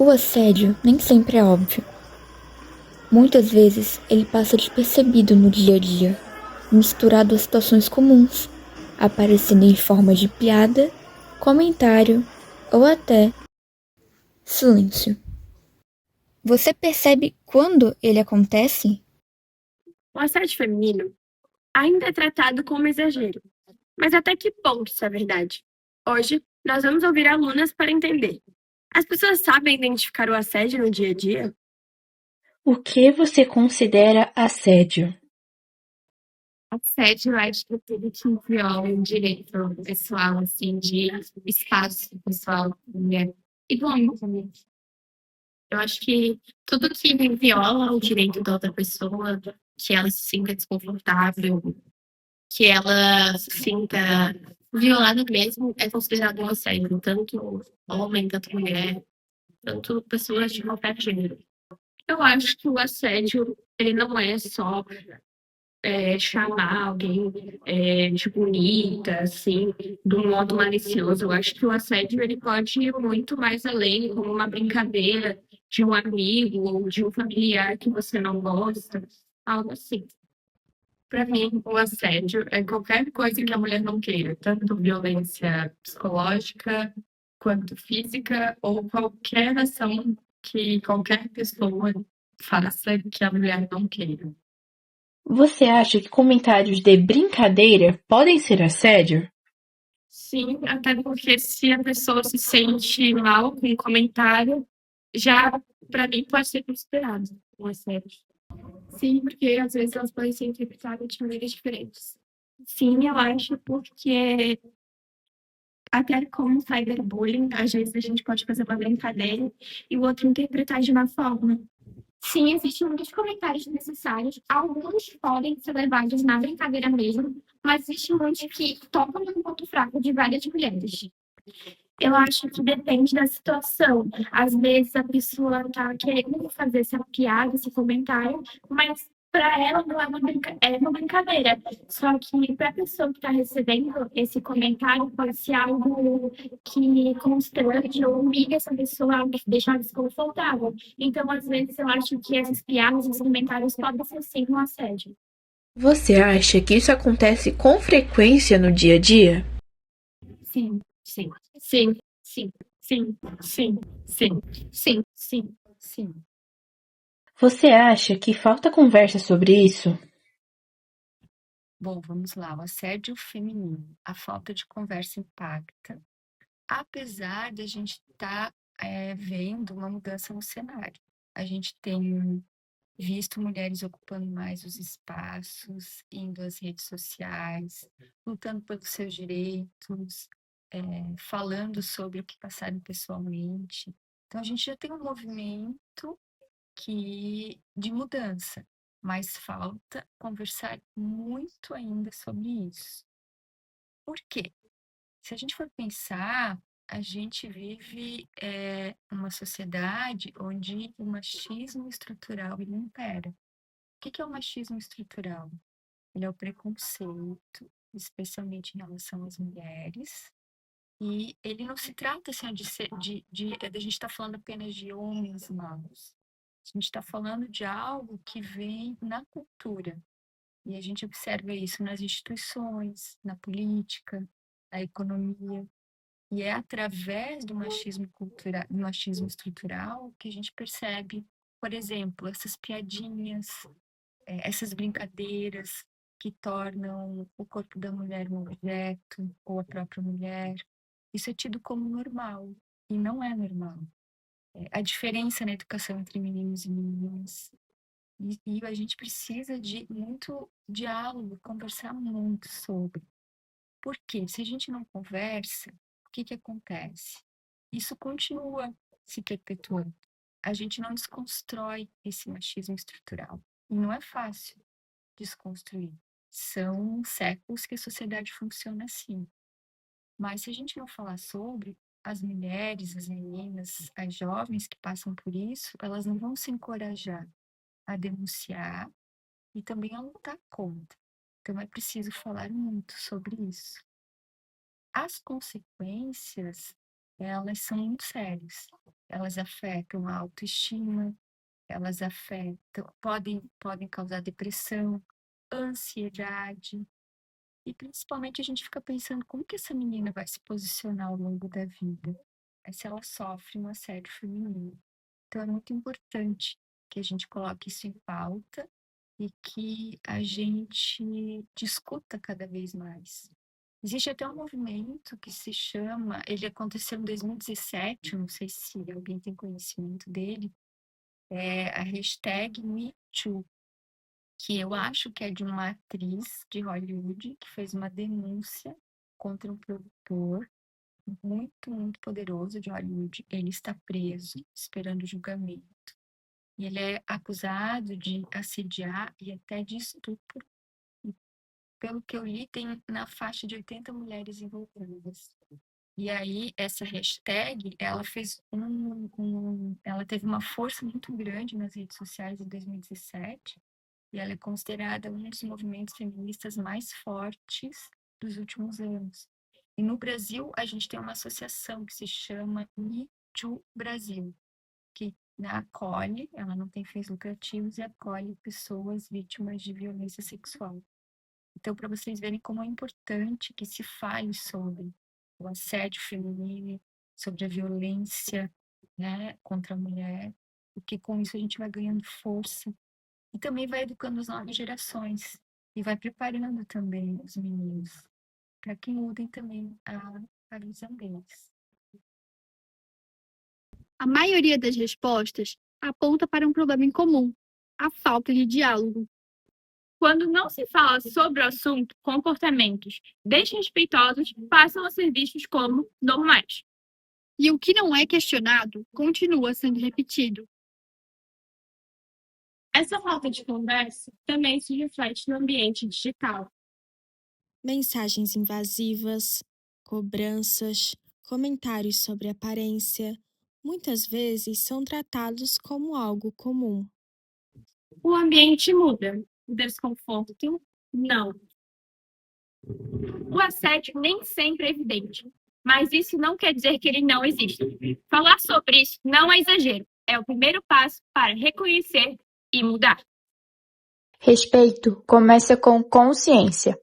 O assédio nem sempre é óbvio. Muitas vezes ele passa despercebido no dia a dia, misturado a situações comuns, aparecendo em forma de piada, comentário ou até silêncio. Você percebe quando ele acontece? O assédio feminino ainda é tratado como exagero, mas até que ponto isso é verdade? Hoje, nós vamos ouvir alunas para entender. As pessoas sabem identificar o assédio no dia a dia? O que você considera assédio? Assédio, eu acho que é tudo que viola o direito pessoal, assim, de espaço pessoal da mulher. E do homem também. Eu acho que tudo que viola o direito da outra pessoa, que ela se sinta desconfortável, que ela se sinta violada mesmo, é considerado um assédio. Tanto homem, tanto mulher, tanto pessoas de qualquer gênero. Eu acho que o assédio, ele não é só chamar alguém de bonita, assim, de um modo malicioso. Eu acho que o assédio ele pode ir muito mais além, como uma brincadeira de um amigo ou de um familiar que você não gosta, algo assim. Para mim, o assédio é qualquer coisa que a mulher não queira, tanto violência psicológica quanto física ou qualquer ação que qualquer pessoa faça que a mulher não queira. Você acha que comentários de brincadeira podem ser assédio? Sim, até porque se a pessoa se sente mal com o comentário, já para mim pode ser considerado um assédio. Sim, porque às vezes elas podem ser interpretadas de maneiras diferentes. Sim, eu acho porque até como cyberbullying, às vezes a gente pode fazer uma brincadeira e o outro interpretar de uma forma. Sim, existem muitos comentários necessários. Alguns podem ser levados na brincadeira mesmo, mas existem muitos que tocam no ponto fraco de várias mulheres. Eu acho que depende da situação. Às vezes a pessoa está querendo fazer essa piada, esse comentário, mas para ela não é é uma brincadeira. Só que para a pessoa que está recebendo esse comentário, pode ser algo que constrange ou humilha essa pessoa, algo que deixa ela desconfortável. Então, às vezes, eu acho que essas piadas, esses comentários podem ser sim um assédio. Você acha que isso acontece com frequência no dia a dia? Sim, sim, sim, sim, sim, sim, sim, sim, sim, sim. Você acha que falta conversa sobre isso? Bom, vamos lá. O assédio feminino, a falta de conversa impacta, apesar de a gente estar vendo uma mudança no cenário. A gente tem visto mulheres ocupando mais os espaços, indo às redes sociais, lutando pelos seus direitos, falando sobre o que passaram pessoalmente. Então, a gente já tem um movimento de mudança, mas falta conversar muito ainda sobre isso. Por quê? Se a gente for pensar, a gente vive uma sociedade onde o machismo estrutural ele impera. O que é o machismo estrutural? Ele é o preconceito, especialmente em relação às mulheres, e ele não se trata assim, de a gente está falando apenas de homens maus. A gente está falando de algo que vem na cultura. E a gente observa isso nas instituições, na política, na economia. E é através do machismo cultural, do machismo estrutural que a gente percebe, por exemplo, essas piadinhas, essas brincadeiras que tornam o corpo da mulher um objeto, ou a própria mulher. Isso é tido como normal, e não é normal. A diferença na educação entre meninos e meninas. E a gente precisa de muito diálogo, conversar muito sobre. Por quê? Se a gente não conversa, o que acontece? Isso continua se perpetuando. A gente não desconstrói esse machismo estrutural. E não é fácil desconstruir. São séculos que a sociedade funciona assim. Mas se a gente não falar sobre, as mulheres, as meninas, as jovens que passam por isso, elas não vão se encorajar a denunciar e também a lutar contra. Então é preciso falar muito sobre isso. As consequências, elas são muito sérias. Elas afetam a autoestima, elas afetam, podem causar depressão, ansiedade, e principalmente a gente fica pensando como que essa menina vai se posicionar ao longo da vida, se ela sofre um assédio feminino. Então é muito importante que a gente coloque isso em pauta e que a gente discuta cada vez mais. Existe até um movimento que se chama, ele aconteceu em 2017, não sei se alguém tem conhecimento dele, é a hashtag #MeToo, que eu acho que é de uma atriz de Hollywood que fez uma denúncia contra um produtor muito poderoso de Hollywood. Ele está preso, esperando julgamento. E ele é acusado de assediar e até de estupro. E, pelo que eu li, tem na faixa de 80 mulheres envolvidas. E aí, essa hashtag, ela fez ela teve uma força muito grande nas redes sociais em 2017, e ela é considerada um dos movimentos feministas mais fortes dos últimos anos. E no Brasil, a gente tem uma associação que se chama Me Too Brasil, que acolhe, ela não tem fins lucrativos e acolhe pessoas vítimas de violência sexual. Então, para vocês verem como é importante que se fale sobre o assédio feminino, sobre a violência, né, contra a mulher, porque com isso a gente vai ganhando força e também vai educando as novas gerações e vai preparando também os meninos para que mudem também a visão deles. A maioria das respostas aponta para um problema em comum: a falta de diálogo. Quando não se fala sobre o assunto, comportamentos desrespeitosos passam a ser vistos como normais. E o que não é questionado continua sendo repetido. Essa falta de conversa também se reflete no ambiente digital. Mensagens invasivas, cobranças, comentários sobre aparência, muitas vezes são tratados como algo comum. O ambiente muda, o desconforto não. O assédio nem sempre é evidente, mas isso não quer dizer que ele não existe. Falar sobre isso não é exagero, é o primeiro passo para reconhecer e mudar. Respeito começa com consciência.